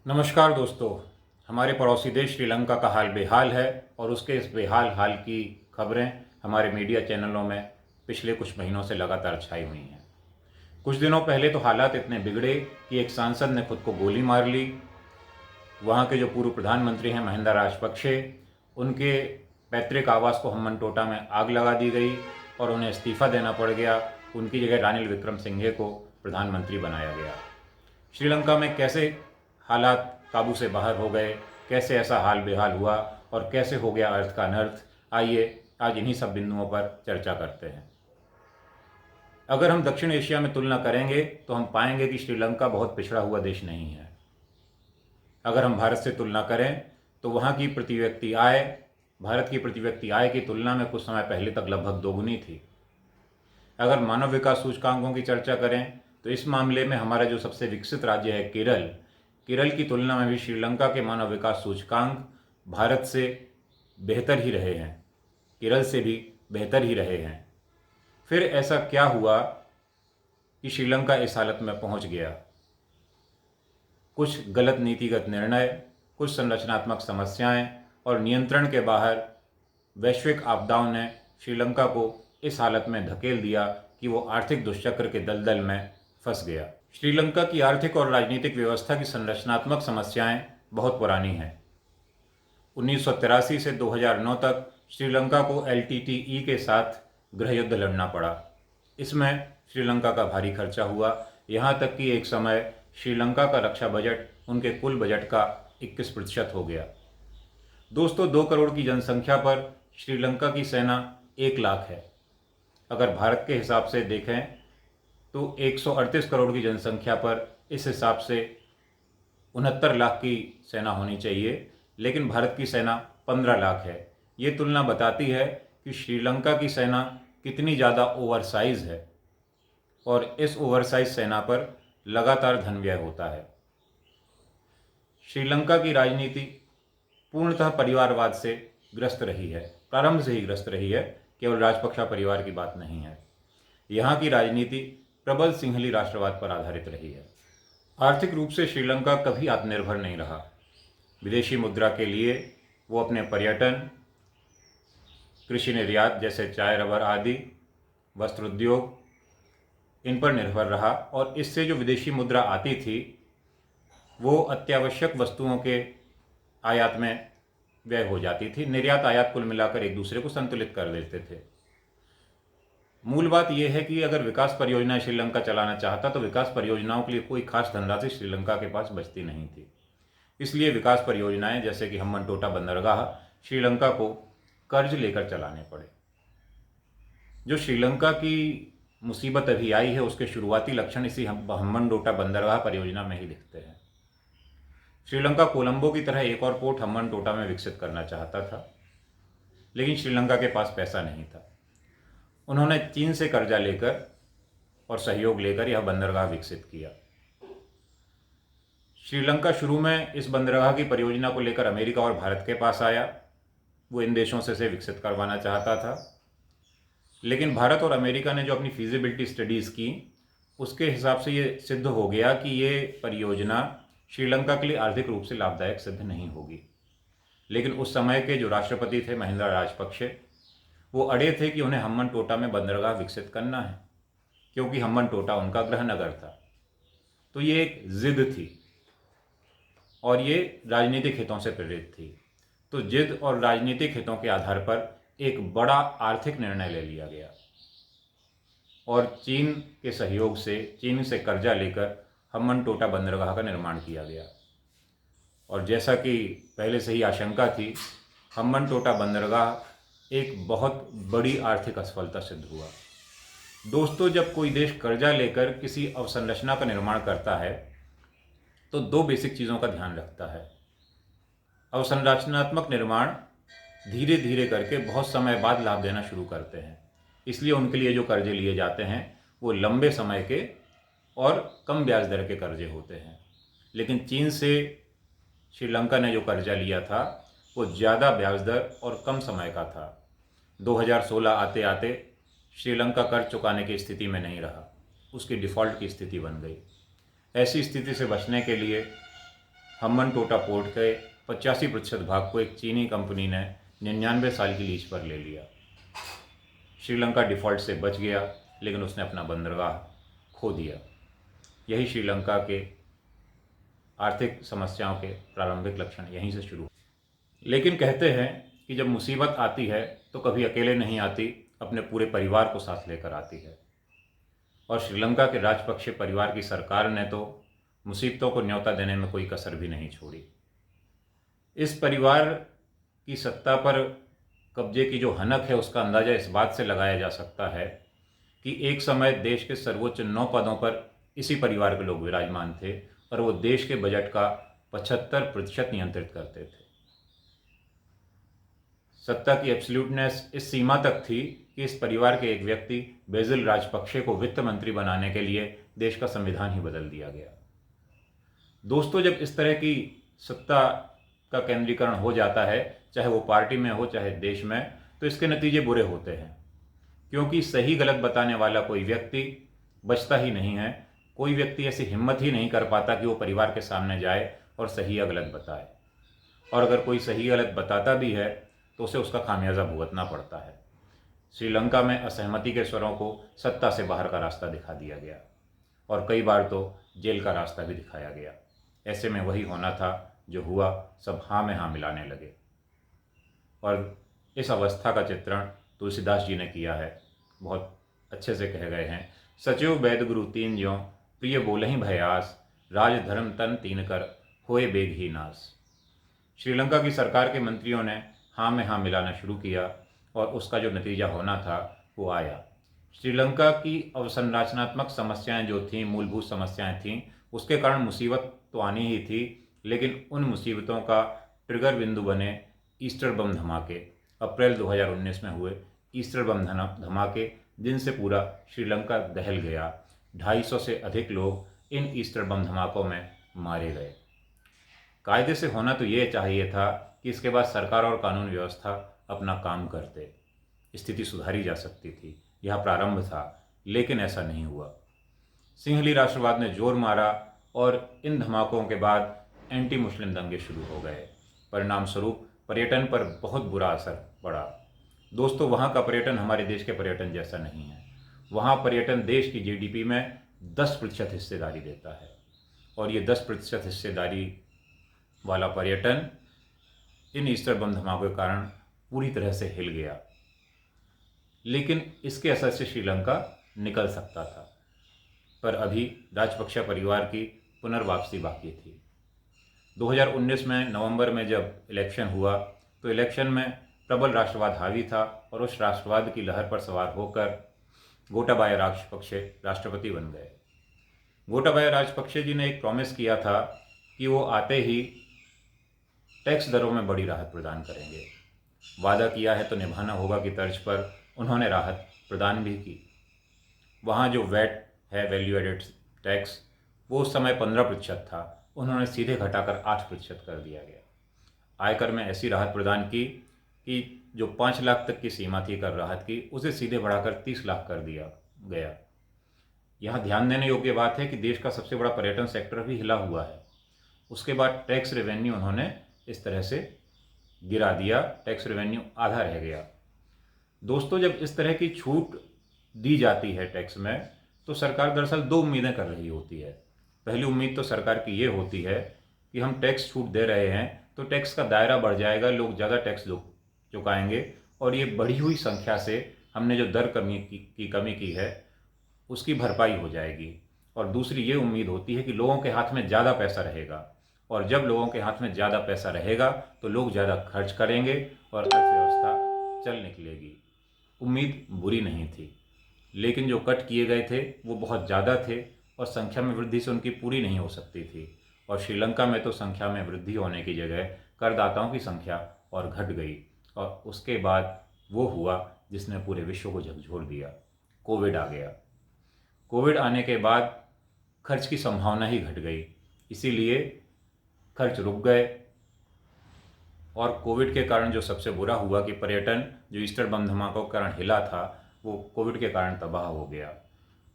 नमस्कार दोस्तों। हमारे पड़ोसी देश श्रीलंका का हाल बेहाल है और उसके इस बेहाल हाल की खबरें हमारे मीडिया चैनलों में पिछले कुछ महीनों से लगातार छाई हुई हैं। कुछ दिनों पहले तो हालात इतने बिगड़े कि एक सांसद ने खुद को गोली मार ली। वहाँ के जो पूर्व प्रधानमंत्री हैं महिंदा राजपक्षे, उनके पैतृक आवास को हम्मनटोटा में आग लगा दी गई और उन्हें इस्तीफा देना पड़ गया। उनकी जगह रानिल विक्रमसिंघे को प्रधानमंत्री बनाया गया। श्रीलंका में कैसे हालात काबू से बाहर हो गए, कैसे ऐसा हाल बेहाल हुआ और कैसे हो गया अर्थ का अनर्थ, आइए आज इन्हीं सब बिंदुओं पर चर्चा करते हैं। अगर हम दक्षिण एशिया में तुलना करेंगे तो हम पाएंगे कि श्रीलंका बहुत पिछड़ा हुआ देश नहीं है। अगर हम भारत से तुलना करें तो वहाँ की प्रति व्यक्ति आय भारत की प्रति व्यक्ति आय की तुलना में कुछ समय पहले तक लगभग दोगुनी थी। अगर मानव विकास सूचकांकों की चर्चा करें तो इस मामले में हमारा जो सबसे विकसित राज्य है केरल की तुलना में भी श्रीलंका के मानव विकास सूचकांक भारत से बेहतर ही रहे हैं, केरल से भी बेहतर ही रहे हैं। फिर ऐसा क्या हुआ कि श्रीलंका इस हालत में पहुंच गया? कुछ गलत नीतिगत निर्णय, कुछ संरचनात्मक समस्याएं और नियंत्रण के बाहर वैश्विक आपदाओं ने श्रीलंका को इस हालत में धकेल दिया कि वो आर्थिक दुष्चक्र के दलदल में फंस गया। श्रीलंका की आर्थिक और राजनीतिक व्यवस्था की संरचनात्मक समस्याएं बहुत पुरानी हैं। 1983 से 2009 तक श्रीलंका को LTTE के साथ गृह युद्ध लड़ना पड़ा। इसमें श्रीलंका का भारी खर्चा हुआ, यहाँ तक कि एक समय श्रीलंका का रक्षा बजट उनके कुल बजट का 21% हो गया। दोस्तों, 2 करोड़ की जनसंख्या पर श्रीलंका की सेना 1 लाख है। अगर भारत के हिसाब से देखें तो 138 करोड़ की जनसंख्या पर इस हिसाब से 69 लाख की सेना होनी चाहिए, लेकिन भारत की सेना 15 लाख है। ये तुलना बताती है कि श्रीलंका की सेना कितनी ज़्यादा ओवरसाइज है और इस ओवरसाइज सेना पर लगातार धन व्यय होता है। श्रीलंका की राजनीति पूर्णतः परिवारवाद से ग्रस्त रही है, प्रारंभ से ही ग्रस्त रही है, केवल राजपक्षा परिवार की बात नहीं है। यहाँ की राजनीति प्रबल सिंहली राष्ट्रवाद पर आधारित रही है। आर्थिक रूप से श्रीलंका कभी आत्मनिर्भर नहीं रहा। विदेशी मुद्रा के लिए वो अपने पर्यटन, कृषि निर्यात जैसे चाय, रबर आदि, वस्त्र उद्योग, इन पर निर्भर रहा और इससे जो विदेशी मुद्रा आती थी वो अत्यावश्यक वस्तुओं के आयात में व्यय हो जाती थी। निर्यात आयात कुल मिलाकर एक दूसरे को संतुलित कर देते थे। मूल बात यह है कि अगर विकास परियोजनाएं श्रीलंका चलाना चाहता तो विकास परियोजनाओं के लिए कोई खास धनराशि श्रीलंका के पास बचती नहीं थी। इसलिए विकास परियोजनाएं जैसे कि हम्मनटोटा बंदरगाह श्रीलंका को कर्ज लेकर चलाने पड़े। जो श्रीलंका की मुसीबत अभी आई है उसके शुरुआती लक्षण इसी हम्मनटोटा बंदरगाह परियोजना में ही दिखते हैं। श्रीलंका कोलंबो की तरह एक और पोर्ट हम्मनटोटा में विकसित करना चाहता था, लेकिन श्रीलंका के पास पैसा नहीं था। उन्होंने चीन से कर्जा लेकर और सहयोग लेकर यह बंदरगाह विकसित किया। श्रीलंका शुरू में इस बंदरगाह की परियोजना को लेकर अमेरिका और भारत के पास आया। वो इन देशों से इसे विकसित करवाना चाहता था, लेकिन भारत और अमेरिका ने जो अपनी फीजिबिलिटी स्टडीज़ की उसके हिसाब से ये सिद्ध हो गया कि ये परियोजना श्रीलंका के लिए आर्थिक रूप से लाभदायक सिद्ध नहीं होगी। लेकिन उस समय के जो राष्ट्रपति थे महिंदा राजपक्षे, वो अड़े थे कि उन्हें हम्मनटोटा में बंदरगाह विकसित करना है, क्योंकि हम्मनटोटा उनका गृह नगर था। तो ये एक जिद थी और ये राजनीतिक हितों से प्रेरित थी। तो जिद और राजनीतिक हितों के आधार पर एक बड़ा आर्थिक निर्णय ले लिया गया और चीन के सहयोग से, चीन से कर्जा लेकर हम्मनटोटा बंदरगाह का निर्माण किया गया। और जैसा कि पहले से ही आशंका थी, हम्मनटोटा बंदरगाह एक बहुत बड़ी आर्थिक असफलता सिद्ध हुआ। दोस्तों, जब कोई देश कर्जा लेकर किसी अवसंरचना का निर्माण करता है तो 2 बेसिक चीज़ों का ध्यान रखता है। अवसंरचनात्मक निर्माण धीरे धीरे करके बहुत समय बाद लाभ देना शुरू करते हैं, इसलिए उनके लिए जो कर्जे लिए जाते हैं वो लंबे समय के और कम ब्याज दर के कर्जे होते हैं। लेकिन चीन से श्रीलंका ने जो कर्जा लिया था वो ज़्यादा ब्याज दर और कम समय का था। 2016 आते आते श्रीलंका कर्ज चुकाने की स्थिति में नहीं रहा, उसकी डिफ़ॉल्ट की स्थिति बन गई। ऐसी स्थिति से बचने के लिए हम्बनटोटा पोर्ट के 85% भाग को एक चीनी कंपनी ने 99 साल की लीज पर ले लिया। श्रीलंका डिफ़ॉल्ट से बच गया, लेकिन उसने अपना बंदरगाह खो दिया। यही श्रीलंका के आर्थिक समस्याओं के प्रारंभिक लक्षण यहीं से शुरू। लेकिन कहते हैं कि जब मुसीबत आती है तो कभी अकेले नहीं आती, अपने पूरे परिवार को साथ लेकर आती है। और श्रीलंका के राजपक्षे परिवार की सरकार ने तो मुसीबतों को न्योता देने में कोई कसर भी नहीं छोड़ी। इस परिवार की सत्ता पर कब्जे की जो हनक है, उसका अंदाज़ा इस बात से लगाया जा सकता है कि एक समय देश के सर्वोच्च 9 पदों पर इसी परिवार के लोग विराजमान थे और वो देश के बजट का 75% नियंत्रित करते थे। सत्ता की एब्सोल्यूटनेस इस सीमा तक थी कि इस परिवार के एक व्यक्ति बेसिल राजपक्षे को वित्त मंत्री बनाने के लिए देश का संविधान ही बदल दिया गया। दोस्तों, जब इस तरह की सत्ता का केंद्रीकरण हो जाता है, चाहे वो पार्टी में हो चाहे देश में, तो इसके नतीजे बुरे होते हैं, क्योंकि सही गलत बताने वाला कोई व्यक्ति बचता ही नहीं है। कोई व्यक्ति ऐसी हिम्मत ही नहीं कर पाता कि वो परिवार के सामने जाए और सही या गलत बताए। और अगर कोई सही गलत बताता भी है तो उसे उसका खामियाजा भुगतना पड़ता है। श्रीलंका में असहमति के स्वरों को सत्ता से बाहर का रास्ता दिखा दिया गया और कई बार तो जेल का रास्ता भी दिखाया गया। ऐसे में वही होना था जो हुआ, सब हाँ में हाँ मिलाने लगे। और इस अवस्था का चित्रण तुलसीदास जी ने किया है, बहुत अच्छे से कह गए हैं। सचिव वैद गुरु तीन ज्यों, प्रिय बोलहि भयास, राज धर्म तन तीन कर, होए बेग ही नास। श्रीलंका की सरकार के मंत्रियों ने हाँ में हाँ मिलाना शुरू किया और उसका जो नतीजा होना था वो आया। श्रीलंका की अवसंरचनात्मक समस्याएं जो थीं, मूलभूत समस्याएं थीं, उसके कारण मुसीबत तो आनी ही थी, लेकिन उन मुसीबतों का ट्रिगर बिंदु बने ईस्टर बम धमाके। अप्रैल 2019 में हुए ईस्टर बम धमाके, जिनसे पूरा श्रीलंका दहल गया। 250 से अधिक लोग इन ईस्टर बम धमाकों में मारे गए। कायदे से होना तो ये चाहिए था कि इसके बाद सरकार और कानून व्यवस्था अपना काम करते, स्थिति सुधारी जा सकती थी। यह प्रारंभ था, लेकिन ऐसा नहीं हुआ। सिंहली राष्ट्रवाद ने जोर मारा और इन धमाकों के बाद एंटी मुस्लिम दंगे शुरू हो गए। परिणाम स्वरूप पर्यटन पर बहुत बुरा असर पड़ा। दोस्तों, वहाँ का पर्यटन हमारे देश के पर्यटन जैसा नहीं है। वहाँ पर्यटन देश की जीडीपी में 10% हिस्सेदारी देता है और ये 10% हिस्सेदारी वाला पर्यटन इन ईस्टर बम धमाकों के कारण पूरी तरह से हिल गया। लेकिन इसके असर से श्रीलंका निकल सकता था, पर अभी राजपक्षा परिवार की पुनर्वापसी बाकी थी। 2019 में नवंबर में जब इलेक्शन हुआ तो इलेक्शन में प्रबल राष्ट्रवाद हावी था और उस राष्ट्रवाद की लहर पर सवार होकर गोटाबाया राजपक्षे राष्ट्रपति बन गए। गोटाबाया राजपक्षे जी ने एक प्रॉमिस किया था कि वो आते ही टैक्स दरों में बड़ी राहत प्रदान करेंगे। वादा किया है तो निभाना होगा की तर्ज पर उन्होंने राहत प्रदान भी की। वहाँ जो वैट है, वैल्यू एडेड टैक्स, वो उस समय 15% था, उन्होंने सीधे घटाकर 8% कर दिया गया। आयकर में ऐसी राहत प्रदान की कि जो 5 लाख तक की सीमा थी कर राहत की, उसे सीधे बढ़ाकर 30 लाख कर दिया गया। यहाँ ध्यान देने योग्य बात है कि देश का सबसे बड़ा पर्यटन सेक्टर भी हिला हुआ है। उसके बाद टैक्स रेवेन्यू उन्होंने इस तरह से गिरा दिया, टैक्स रेवेन्यू आधा रह गया। दोस्तों, जब इस तरह की छूट दी जाती है टैक्स में, तो सरकार दरअसल 2 उम्मीदें कर रही होती है। पहली उम्मीद तो सरकार की ये होती है कि हम टैक्स छूट दे रहे हैं तो टैक्स का दायरा बढ़ जाएगा, लोग ज़्यादा टैक्स चुकाएंगे और ये बढ़ी हुई संख्या से हमने जो दर कमी की है उसकी भरपाई हो जाएगी। और दूसरी ये उम्मीद होती है कि लोगों के हाथ में ज़्यादा पैसा रहेगा, और जब लोगों के हाथ में ज़्यादा पैसा रहेगा तो लोग ज़्यादा खर्च करेंगे और अर्थव्यवस्था चल निकलेगी। उम्मीद बुरी नहीं थी, लेकिन जो कट किए गए थे वो बहुत ज़्यादा थे और संख्या में वृद्धि से उनकी पूरी नहीं हो सकती थी। और श्रीलंका में तो संख्या में वृद्धि होने की जगह करदाताओं की संख्या और घट गई। और उसके बाद वो हुआ जिसने पूरे विश्व को झकझोर दिया, कोविड आ गया। कोविड आने के बाद खर्च की संभावना ही घट गई, इसीलिए खर्च रुक गए। और कोविड के कारण जो सबसे बुरा हुआ कि पर्यटन जो ईस्टर बम धमाकों के कारण हिला था, वो कोविड के कारण तबाह हो गया।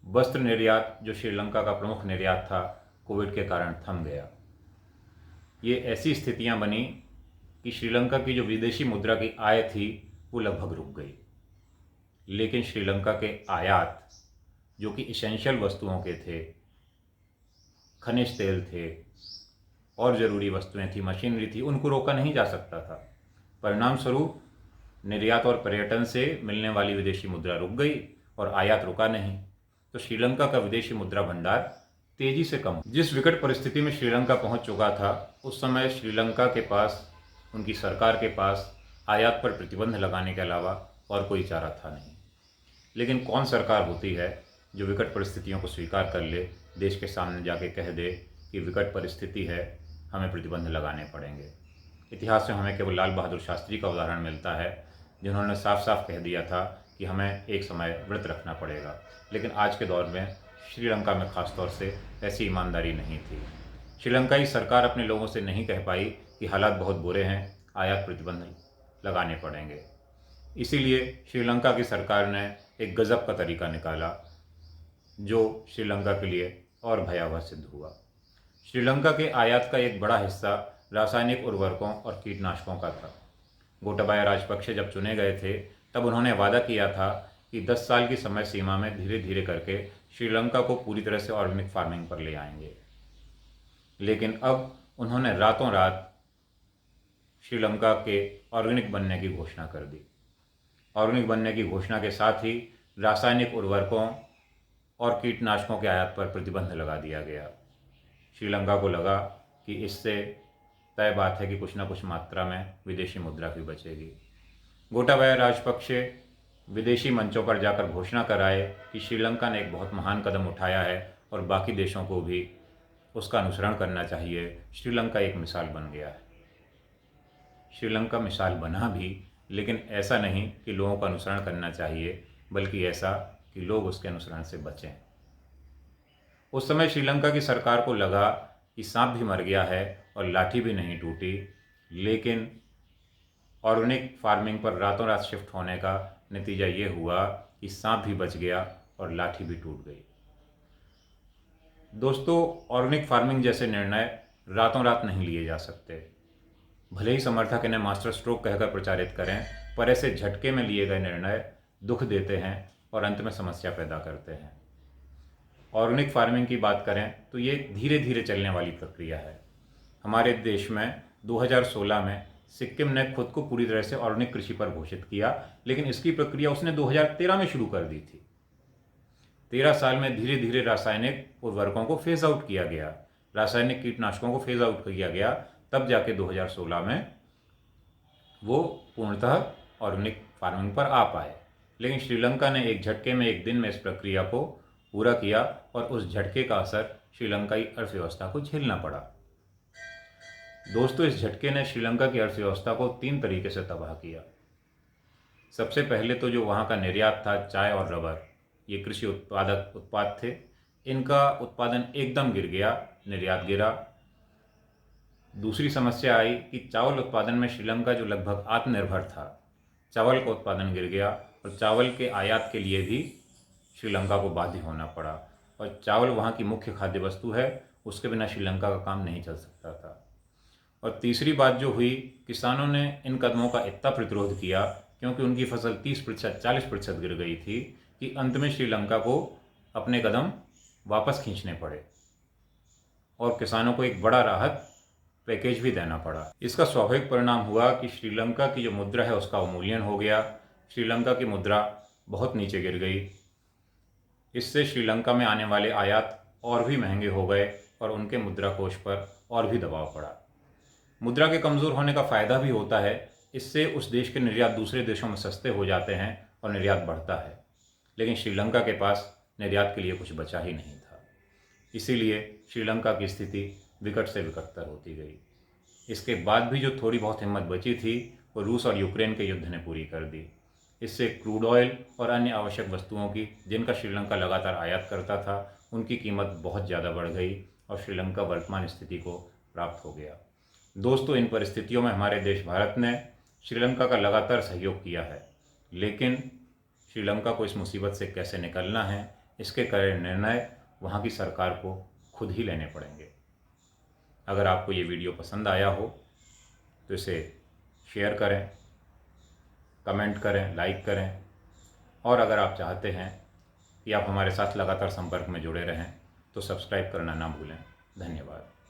वस्त्र निर्यात जो श्रीलंका का प्रमुख निर्यात था, कोविड के कारण थम गया। ये ऐसी स्थितियां बनी कि श्रीलंका की जो विदेशी मुद्रा की आय थी वो लगभग रुक गई। लेकिन श्रीलंका के आयात, जो कि इसेंशियल वस्तुओं के थे, खनिज तेल थे और ज़रूरी वस्तुएं थी, मशीनरी थी, उनको रोका नहीं जा सकता था। परिणाम स्वरूप निर्यात और पर्यटन से मिलने वाली विदेशी मुद्रा रुक गई और आयात रुका नहीं। तो श्रीलंका का विदेशी मुद्रा भंडार तेजी से कम। जिस विकट परिस्थिति में श्रीलंका पहुंच चुका था, उस समय श्रीलंका के पास, उनकी सरकार के पास आयात पर प्रतिबंध लगाने के अलावा और कोई चारा था नहीं। लेकिन कौन सरकार होती है जो विकट परिस्थितियों को स्वीकार कर ले, देश के सामने जाके कह दे कि विकट परिस्थिति है, हमें प्रतिबंध लगाने पड़ेंगे। इतिहास में हमें केवल लाल बहादुर शास्त्री का उदाहरण मिलता है, जिन्होंने साफ साफ कह दिया था कि हमें एक समय व्रत रखना पड़ेगा। लेकिन आज के दौर में श्रीलंका में खासतौर से ऐसी ईमानदारी नहीं थी। श्रीलंकाई सरकार अपने लोगों से नहीं कह पाई कि हालात बहुत बुरे हैं, आयात प्रतिबंध लगाने पड़ेंगे। इसीलिए श्रीलंका की सरकार ने एक गज़ब का तरीका निकाला, जो श्रीलंका के लिए और भयावह सिद्ध हुआ। श्रीलंका के आयात का एक बड़ा हिस्सा रासायनिक उर्वरकों और कीटनाशकों का था। गोटाबाया राजपक्षे जब चुने गए थे, तब उन्होंने वादा किया था कि 10 साल की समय सीमा में धीरे धीरे करके श्रीलंका को पूरी तरह से ऑर्गेनिक फार्मिंग पर ले आएंगे। लेकिन अब उन्होंने रातों रात श्रीलंका के ऑर्गेनिक बनने की घोषणा कर दी। ऑर्गेनिक बनने की घोषणा के साथ ही रासायनिक उर्वरकों और कीटनाशकों के आयात पर प्रतिबंध लगा दिया गया। श्रीलंका को लगा कि इससे तय बात है कि कुछ ना कुछ मात्रा में विदेशी मुद्रा भी बचेगी। गोटाबाया राजपक्षे विदेशी मंचों पर जाकर घोषणा कराए कि श्रीलंका ने एक बहुत महान कदम उठाया है और बाकी देशों को भी उसका अनुसरण करना चाहिए। श्रीलंका एक मिसाल बन गया है। श्रीलंका मिसाल बना भी, लेकिन ऐसा नहीं कि लोगों का अनुसरण करना चाहिए, बल्कि ऐसा कि लोग उसके अनुसरण से बचें। उस समय श्रीलंका की सरकार को लगा कि सांप भी मर गया है और लाठी भी नहीं टूटी, लेकिन ऑर्गेनिक फार्मिंग पर रातों रात शिफ्ट होने का नतीजा ये हुआ कि सांप भी बच गया और लाठी भी टूट गई। दोस्तों, ऑर्गेनिक फार्मिंग जैसे निर्णय रातों रात नहीं लिए जा सकते। भले ही समर्थक इन्हें मास्टर स्ट्रोक कहकर प्रचारित करें, पर ऐसे झटके में लिए गए निर्णय दुख देते हैं और अंत में समस्या पैदा करते हैं। ऑर्गेनिक फार्मिंग की बात करें तो ये धीरे धीरे चलने वाली प्रक्रिया है। हमारे देश में 2016 में सिक्किम ने खुद को पूरी तरह से ऑर्गेनिक कृषि पर घोषित किया, लेकिन इसकी प्रक्रिया उसने 2013 में शुरू कर दी थी। 13 साल में धीरे धीरे रासायनिक उर्वरकों को फेज आउट किया गया, रासायनिक कीटनाशकों को फेज आउट किया गया, तब जाके 2016 में वो पूर्णतः ऑर्गेनिक फार्मिंग पर आ पाए। लेकिन श्रीलंका ने एक झटके में, एक दिन में इस प्रक्रिया को पूरा किया और उस झटके का असर श्रीलंकाई अर्थव्यवस्था को झेलना पड़ा। दोस्तों, इस झटके ने श्रीलंका की अर्थव्यवस्था को 3 तरीके से तबाह किया। सबसे पहले तो जो वहाँ का निर्यात था, चाय और रबर, ये कृषि उत्पाद थे, इनका उत्पादन एकदम गिर गया, निर्यात गिरा। दूसरी समस्या आई कि चावल उत्पादन में श्रीलंका जो लगभग आत्मनिर्भर था, चावल का उत्पादन गिर गया और चावल के आयात के लिए भी श्रीलंका को बाध्य होना पड़ा। और चावल वहाँ की मुख्य खाद्य वस्तु है, उसके बिना श्रीलंका का काम नहीं चल सकता था। और तीसरी बात जो हुई, किसानों ने इन कदमों का इतना प्रतिरोध किया, क्योंकि उनकी फसल 30%, 40% गिर गई थी, कि अंत में श्रीलंका को अपने कदम वापस खींचने पड़े और किसानों को एक बड़ा राहत पैकेज भी देना पड़ा। इसका स्वाभाविक परिणाम हुआ कि श्रीलंका की जो मुद्रा है उसका अवमूल्यन हो गया। श्रीलंका की मुद्रा बहुत नीचे गिर गई। इससे श्रीलंका में आने वाले आयात और भी महंगे हो गए और उनके मुद्रा कोष पर और भी दबाव पड़ा। मुद्रा के कमज़ोर होने का फ़ायदा भी होता है, इससे उस देश के निर्यात दूसरे देशों में सस्ते हो जाते हैं और निर्यात बढ़ता है। लेकिन श्रीलंका के पास निर्यात के लिए कुछ बचा ही नहीं था। इसीलिए श्रीलंका की स्थिति विकट से विकटतर होती गई। इसके बाद भी जो थोड़ी बहुत हिम्मत बची थी, वो रूस और यूक्रेन के युद्ध ने पूरी कर दी। इससे क्रूड ऑयल और अन्य आवश्यक वस्तुओं की, जिनका श्रीलंका लगातार आयात करता था, उनकी कीमत बहुत ज़्यादा बढ़ गई और श्रीलंका वर्तमान स्थिति को प्राप्त हो गया। दोस्तों, इन परिस्थितियों में हमारे देश भारत ने श्रीलंका का लगातार सहयोग किया है, लेकिन श्रीलंका को इस मुसीबत से कैसे निकलना है, इसके कड़े निर्णय वहाँ की सरकार को खुद ही लेने पड़ेंगे। अगर आपको ये वीडियो पसंद आया हो तो इसे शेयर करें, कमेंट करें, लाइक करें, और अगर आप चाहते हैं कि आप हमारे साथ लगातार संपर्क में जुड़े रहें तो सब्सक्राइब करना ना भूलें। धन्यवाद।